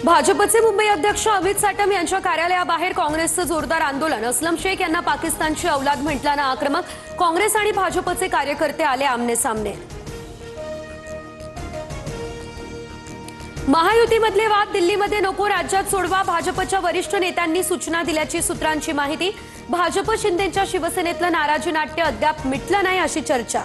भाजपचे मुंबई अध्यक्ष अमित साटम यांच्या कार्यालयाबाहेर काँग्रेसचं जोरदार आंदोलन। असलम शेख यांना पाकिस्तानची औलाद म्हटल्यानं आक्रमक। काँग्रेस आणि भाजपचे कार्यकर्ते आले आमने सामने। महायुतीमधले वाद दिल्लीमध्ये नको, राज्यात सोडवा। भाजपच्या वरिष्ठ नेत्यांनी सूचना दिल्याची सूत्रांची माहिती। भाजप शिंदेच्या शिवसेनेतलं नाराजी नाट्य अद्याप मिटलं नाही अशी चर्चा।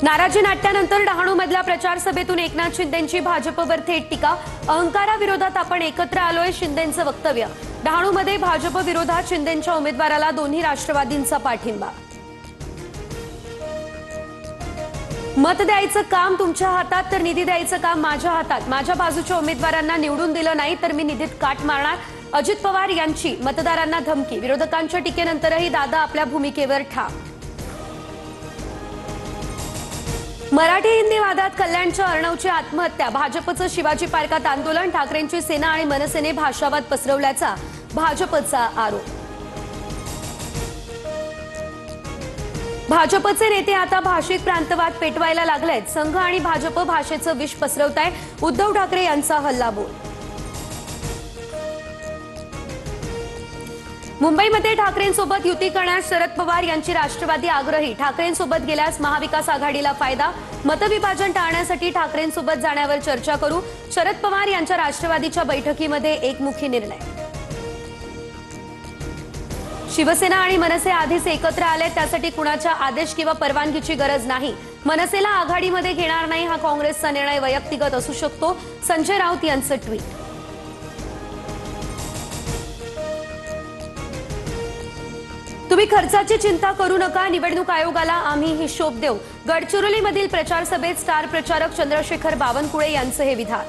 नाराजी नाट्यानंतर डहाणूमधल्या प्रचार सभेतून एकनाथ शिंदेंची भाजपवर थेट टीका। अहंकाराविरोधात आपण एकत्र आलोय, शिंदेंचं वक्तव्य। डहाणूमध्ये भाजप विरोधात शिंदेंच्या उमेदवाराला दोन्ही राष्ट्रवादींचा पाठिंबा। मत द्यायचं काम तुमच्या हातात तर निधी द्यायचं काम माझ्या हातात। माझ्या बाजूच्या उमेदवारांना निवडून दिलं नाही तर मी निधीत काट मारणार। अजित पवार यांची मतदारांना धमकी। विरोधकांच्या टीकेनंतरही दादा आपल्या भूमिकेवर ठाम। मराठी हिंदी वादात कल्याणच्या अर्णवची आत्महत्या। भाजपचं शिवाजी पार्कात आंदोलन। ठाकरेंची सेना आणि मनसेने भाषावाद पसरवल्याचा भाजपचा आरोप। भाजपचे नेते आता भाषिक प्रांतवाद पेटवायला लागलेत। संघ आणि भाजप भाषेचं विष पसरवताय, उद्धव ठाकरे यांचा हल्लाबोल। मुंबईमध्ये ठाकरेंसोबत युती करण्यास शरद पवार यांची राष्ट्रवादी आग्रही। ठाकरेंसोबत गेल्यास महाविकास आघाडीला फायदा। मतविभाजन टाळण्यासाठी ठाकरेंसोबत जाण्यावर चर्चा करू। शरद पवार यांच्या राष्ट्रवादीच्या बैठकीमध्ये एकमुखी निर्णय। शिवसेना आणि मनसे आधीच एकत्र आले, त्यासाठी कुणाच्या आदेश किंवा परवानगीची गरज नाही। मनसेला आघाडीमध्ये घेणार नाही हा काँग्रेसचा निर्णय वैयक्तिक असू शकतो, संजय राऊत यांचं ट्विट। तुम्ही खर्चाची चिंता करू नका, निवडणूक आयोगाला आम्ही हिशोब देऊ। गडचिरोलीमधील प्रचार सभेत स्टार प्रचारक चंद्रशेखर बावनकुळे यांचं हे विधान।